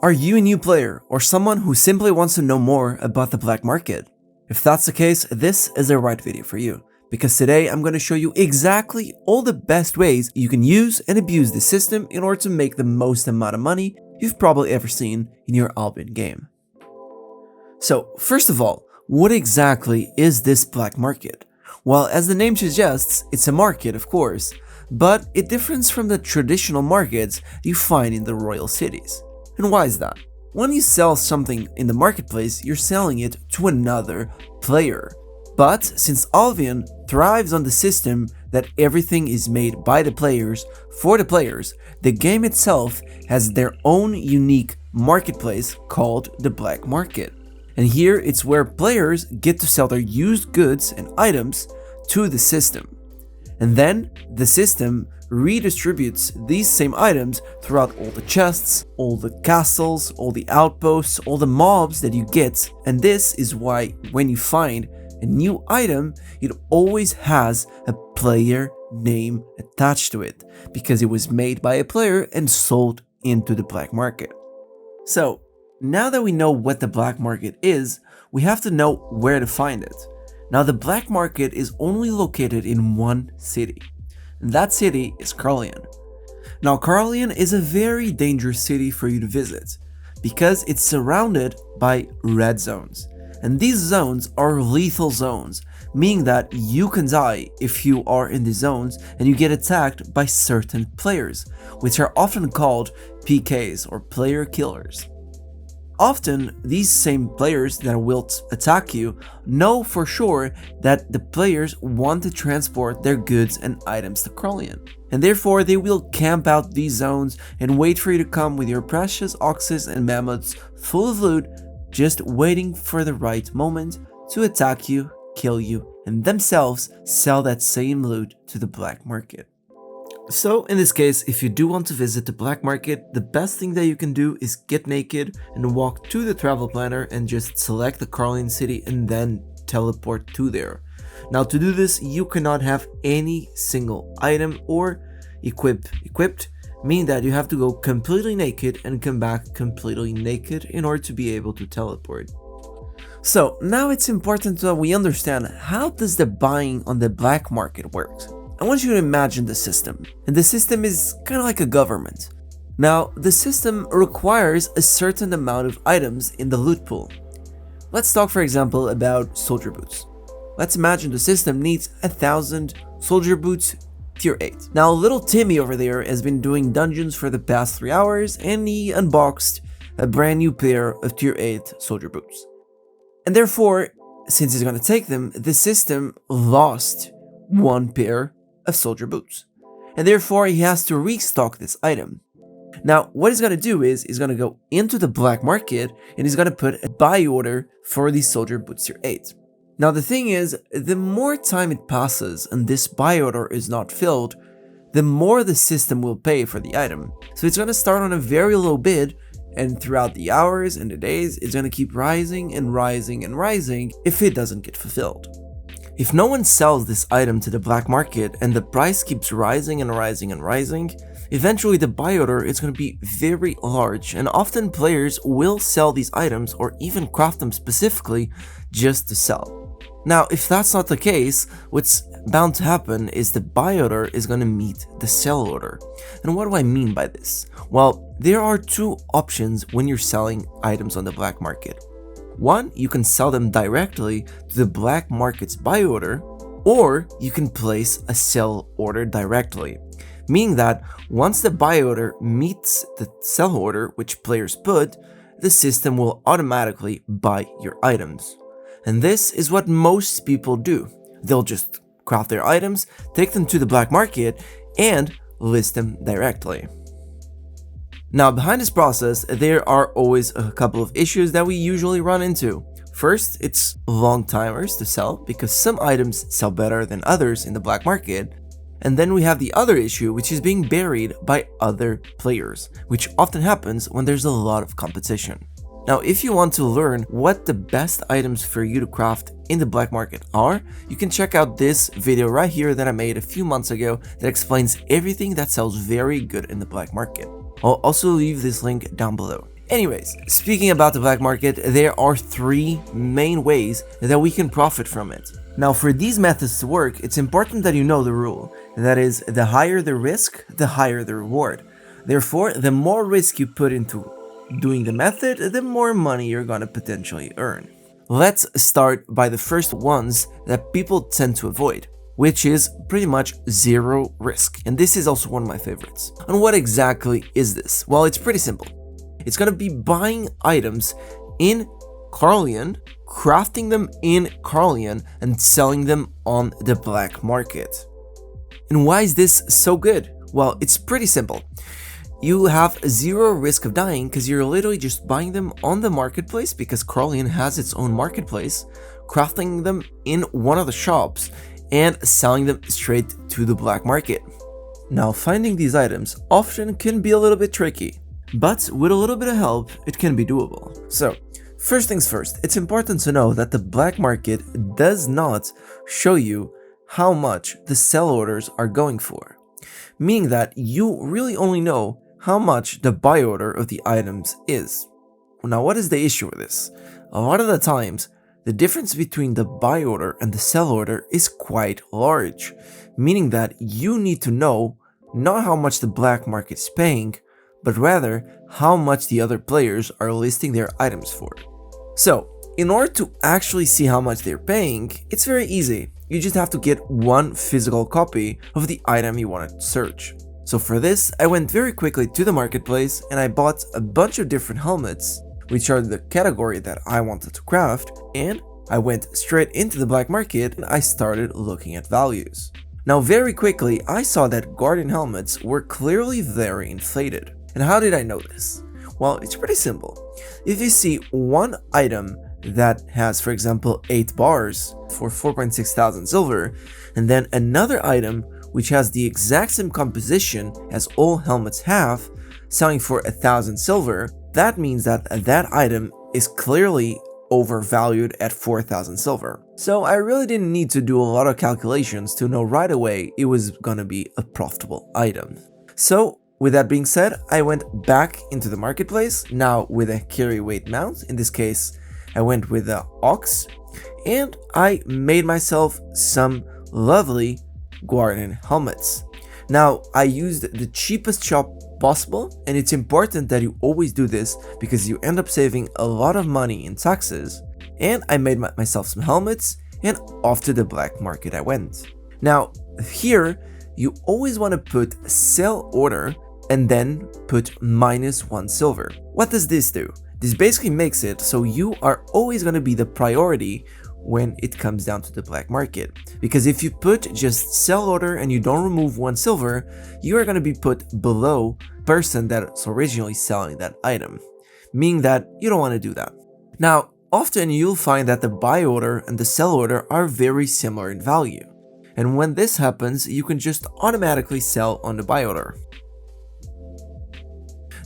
Are you a new player or someone who simply wants to know more about the black market? If that's the case, this is the right video for you, because today I'm going to show you exactly all the best ways you can use and abuse the system in order to make the most amount of money you've probably ever seen in your Albion game. So first of all, what exactly is this black market? Well, as the name suggests, it's a market, of course, but it differs from the traditional markets you find in the royal cities. And why is that? When you sell something in the marketplace, you're selling it to another player. But since Albion thrives on the system that everything is made by the players for the players, the game itself has their own unique marketplace called the black market. And here it's where players get to sell their used goods and items to the system. And then the system redistributes these same items throughout all the chests, all the castles, all the outposts, all the mobs that you get. And this is why when you find a new item, it always has a player name attached to it, because it was made by a player and sold into the black market. So now that we know what the black market is, we have to know where to find it. Now the black market is only located in one city, and that city is Carlion. Now Carlion is a very dangerous city for you to visit, because it's surrounded by red zones. And these zones are lethal zones, meaning that you can die if you are in the zones and you get attacked by certain players, which are often called PKs or player killers. Often, these same players that will attack you know for sure that the players want to transport their goods and items to Carlion, and therefore they will camp out these zones and wait for you to come with your precious oxes and mammoths full of loot, just waiting for the right moment to attack you, kill you, and themselves sell that same loot to the black market. So in this case, if you do want to visit the black market, the best thing that you can do is get naked and walk to the travel planner and just select the Carlion city and then teleport to there. Now to do this, you cannot have any single item or equipped, meaning that you have to go completely naked and come back completely naked in order to be able to teleport. So now it's important that we understand, how does the buying on the black market work? I want you to imagine the system, and the system is kind of like a government. Now, the system requires a certain amount of items in the loot pool. Let's talk, for example, about soldier boots. Let's imagine the system needs 1,000 soldier boots tier 8. Now, little Timmy over there has been doing dungeons for the past 3 hours, and he unboxed a brand new pair of tier 8 soldier boots. And therefore, since he's going to take them, the system lost one pair of soldier boots, and therefore he has to restock this item. Now what he's going to do is he's going to go into the black market and he's going to put a buy order for these soldier boots tier 8. Now the thing is, the more time it passes and this buy order is not filled, the more the system will pay for the item. So it's going to start on a very low bid, and throughout the hours and the days it's going to keep rising and rising and rising if it doesn't get fulfilled. If no one sells this item to the black market and the price keeps rising and rising and rising, eventually the buy order is going to be very large, and often players will sell these items or even craft them specifically just to sell. Now, if that's not the case, what's bound to happen is the buy order is going to meet the sell order. And what do I mean by this? Well, there are two options when you're selling items on the black market. One, you can sell them directly to the black market's buy order, or you can place a sell order directly, meaning that once the buy order meets the sell order which players put, the system will automatically buy your items. And this is what most people do. They'll just craft their items, take them to the black market, and list them directly. Now, behind this process, there are always a couple of issues that we usually run into. First, it's long timers to sell, because some items sell better than others in the black market. And then we have the other issue, which is being buried by other players, which often happens when there's a lot of competition. Now, if you want to learn what the best items for you to craft in the black market are, you can check out this video right here that I made a few months ago that explains everything that sells very good in the black market. I'll also leave this link down below. Anyways, speaking about the black market, there are three main ways that we can profit from it. Now, for these methods to work, it's important that you know the rule. That is, the higher the risk, the higher the reward. Therefore, the more risk you put into doing the method, the more money you're gonna potentially earn. Let's start by the first ones that people tend to avoid, which is pretty much zero risk. And this is also one of my favorites. And what exactly is this? Well, it's pretty simple. It's gonna be buying items in Carleon, crafting them in Carleon, and selling them on the black market. And why is this so good? Well, it's pretty simple. You have zero risk of dying because you're literally just buying them on the marketplace, because Carleon has its own marketplace, crafting them in one of the shops, and selling them straight to the black market. Now, finding these items often can be a little bit tricky, but with a little bit of help, it can be doable. So, first things first, it's important to know that the black market does not show you how much the sell orders are going for, meaning that you really only know how much the buy order of the items is. Now, what is the issue with this? A lot of the times, the difference between the buy order and the sell order is quite large, meaning that you need to know not how much the black market is paying, but rather how much the other players are listing their items for. So, in order to actually see how much they're paying, it's very easy. You just have to get one physical copy of the item you want to search. So for this, I went very quickly to the marketplace and I bought a bunch of different helmets, which are the category that I wanted to craft, and I went straight into the black market and I started looking at values. Now, very quickly, I saw that Guardian helmets were clearly very inflated. And how did I know this? Well, it's pretty simple. If you see one item that has, for example, 8 bars for 4.6 thousand silver, and then another item which has the exact same composition as all helmets have, selling for 1,000 silver, that means that that item is clearly overvalued at 4,000 silver. So I really didn't need to do a lot of calculations to know right away it was gonna be a profitable item. So with that being said, I went back into the marketplace, now with a carry weight mount. In this case, I went with the ox, and I made myself some lovely Guardian helmets. Now, I used the cheapest shop possible, and it's important that you always do this because you end up saving a lot of money in taxes. And I made myself some helmets, and off to the black market I went. Now, here, you always want to put sell order and then put -1 silver. What does this do? This basically makes it so you are always going to be the priority when it comes down to the black market. Because if you put just sell order and you don't remove 1 silver, you are going to be put below the person that's originally selling that item, meaning that you don't want to do that. Now, often you'll find that the buy order and the sell order are very similar in value. And when this happens, you can just automatically sell on the buy order.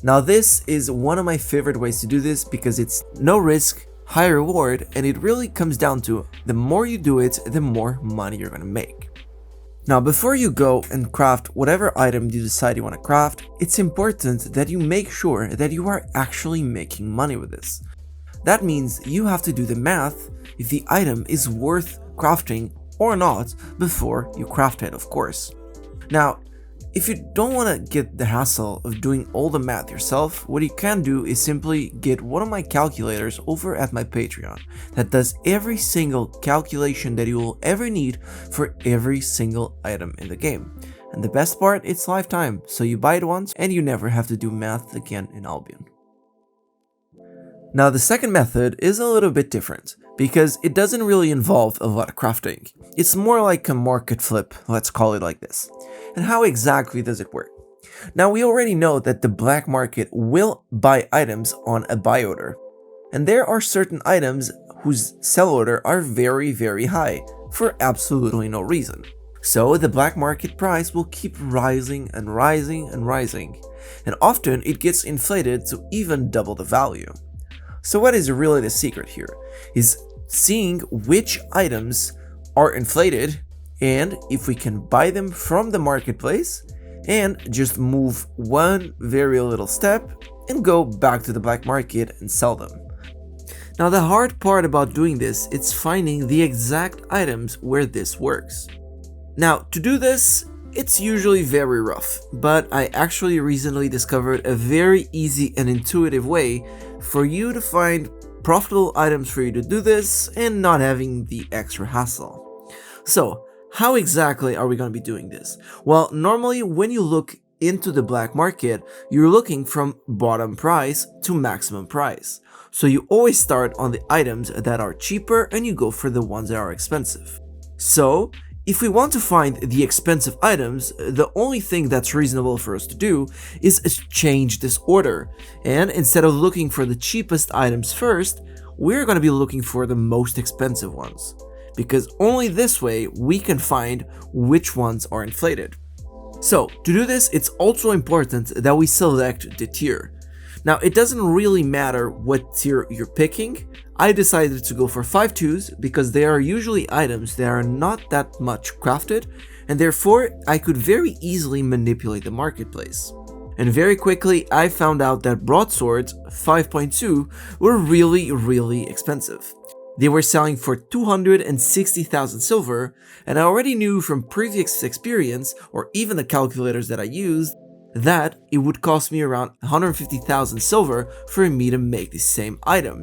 Now, this is one of my favorite ways to do this because it's no risk, high reward, and it really comes down to the more you do it, the more money you're gonna make. Now, before you go and craft whatever item you decide you want to craft, it's important that you make sure that you are actually making money with this. That means you have to do the math if the item is worth crafting or not before you craft it, of course. Now, if you don't want to get the hassle of doing all the math yourself, what you can do is simply get one of my calculators over at my Patreon that does every single calculation that you will ever need for every single item in the game. And the best part, it's lifetime, so you buy it once and you never have to do math again in Albion. Now, the second method is a little bit different because it doesn't really involve a lot of crafting. It's more like a market flip, let's call it like this. And how exactly does it work? Now, we already know that the black market will buy items on a buy order. And there are certain items whose sell order are very, very high for absolutely no reason. So the black market price will keep rising and rising and rising. And often it gets inflated to even double the value. So what is really the secret here is seeing which items are inflated and if we can buy them from the marketplace and just move one very little step and go back to the black market and sell them. Now the hard part about doing this is finding the exact items where this works. Now to do this, it's usually very rough, but I actually recently discovered a very easy and intuitive way for you to find profitable items for you to do this and not having the extra hassle. So how exactly are we going to be doing this? Well, normally when you look into the black market, you're looking from bottom price to maximum price. So you always start on the items that are cheaper and you go for the ones that are expensive. So if we want to find the expensive items, the only thing that's reasonable for us to do is change this order. And instead of looking for the cheapest items first, we're going to be looking for the most expensive ones. Because only this way we can find which ones are inflated. So to do this, it's also important that we select the tier. Now it doesn't really matter what tier you're picking. I decided to go for 5.2s because they are usually items that are not that much crafted, and therefore I could very easily manipulate the marketplace. And very quickly I found out that broadswords 5.2 were really expensive. They were selling for 260,000 silver, and I already knew from previous experience, or even the calculators that I used, that it would cost me around 150,000 silver for me to make the same item.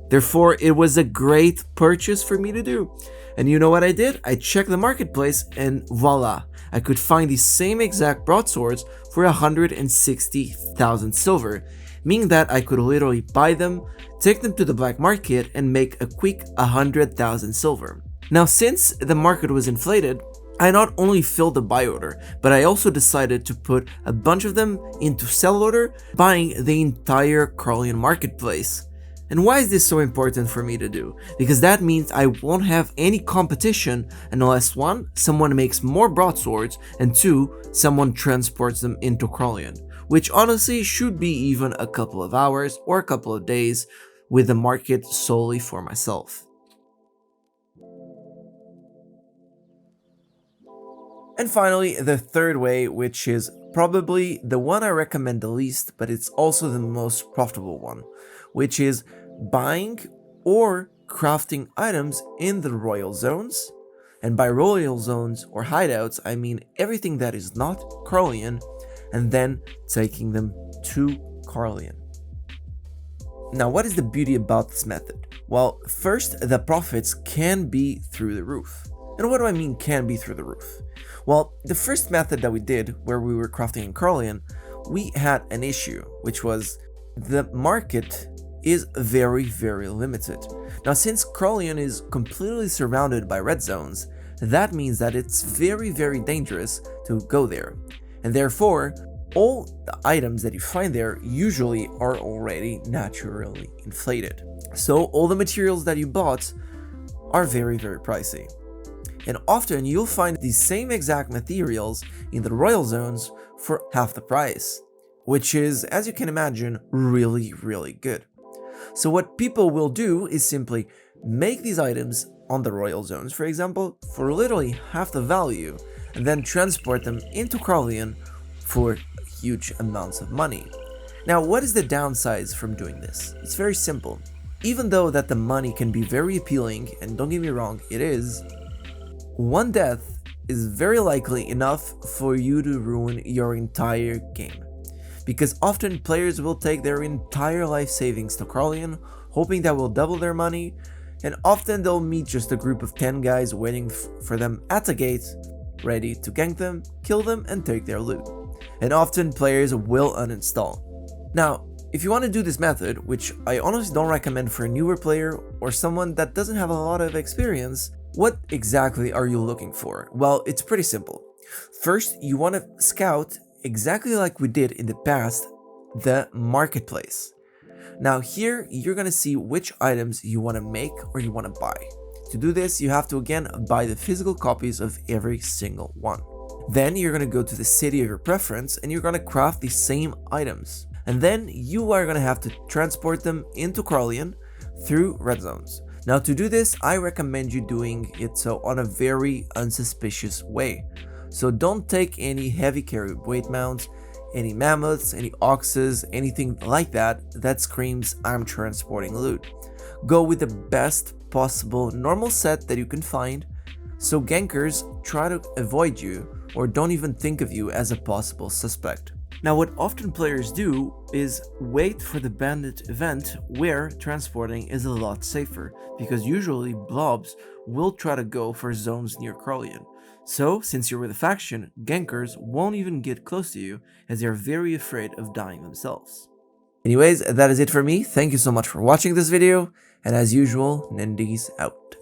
Therefore, it was a great purchase for me to do. And you know what I did? I checked the marketplace and voila, I could find the same exact broadswords for 160,000 silver, meaning that I could literally buy them, take them to the black market and make a quick 100,000 silver. Now since the market was inflated, I not only filled the buy order, but I also decided to put a bunch of them into sell order, buying the entire Carlion marketplace. And why is this so important for me to do? Because that means I won't have any competition unless 1, someone makes more broadswords, and 2, someone transports them into Carlion, which honestly should be even a couple of hours or a couple of days with the market solely for myself. And finally, the third way, which is probably the one I recommend the least, but it's also the most profitable one, which is buying or crafting items in the royal zones. And by royal zones or hideouts, I mean everything that is not Carlion, and then taking them to Carlion. Now, what is the beauty about this method? Well, first, the profits can be through the roof. And what do I mean can be through the roof? Well, the first method that we did, where we were crafting in Carlion, we had an issue, which was the market is very limited. Now, since Carlion is completely surrounded by red zones, that means that it's very dangerous to go there. And therefore, all the items that you find there usually are already naturally inflated. So all the materials that you bought are very pricey. And often you'll find these same exact materials in the royal zones for half the price, which is, as you can imagine, really good. So what people will do is simply make these items on the royal zones, for example, for literally half the value, and then transport them into Carlion for huge amounts of money. Now, what is the downside from doing this? It's very simple. Even though that the money can be very appealing, and don't get me wrong, it is, one death is very likely enough for you to ruin your entire game. Because often players will take their entire life savings to Carlion, hoping that will double their money, and often they'll meet just a group of 10 guys waiting for them at the gate, ready to gank them, kill them, and take their loot. And often players will uninstall. Now, if you want to do this method, which I honestly don't recommend for a newer player or someone that doesn't have a lot of experience, what exactly are you looking for? Well, it's pretty simple. First, you want to scout, exactly like we did in the past, the marketplace. Now here, you're going to see which items you want to make or you want to buy. To do this, you have to again buy the physical copies of every single one. Then you're going to go to the city of your preference and you're going to craft the same items. And then you are going to have to transport them into Carlion through red zones. Now to do this, I recommend you doing it so on a very unsuspicious way. So don't take any heavy carry weight mounts, any mammoths, any oxes, anything like that that screams I'm transporting loot. Go with the best possible normal set that you can find, so gankers try to avoid you or don't even think of you as a possible suspect. Now, what often players do is wait for the bandit event where transporting is a lot safer, because usually blobs will try to go for zones near Carlion. So, since you're with a faction, gankers won't even get close to you as they're very afraid of dying themselves. Anyways, that is it for me. Thank you so much for watching this video, and as usual, Nendys out.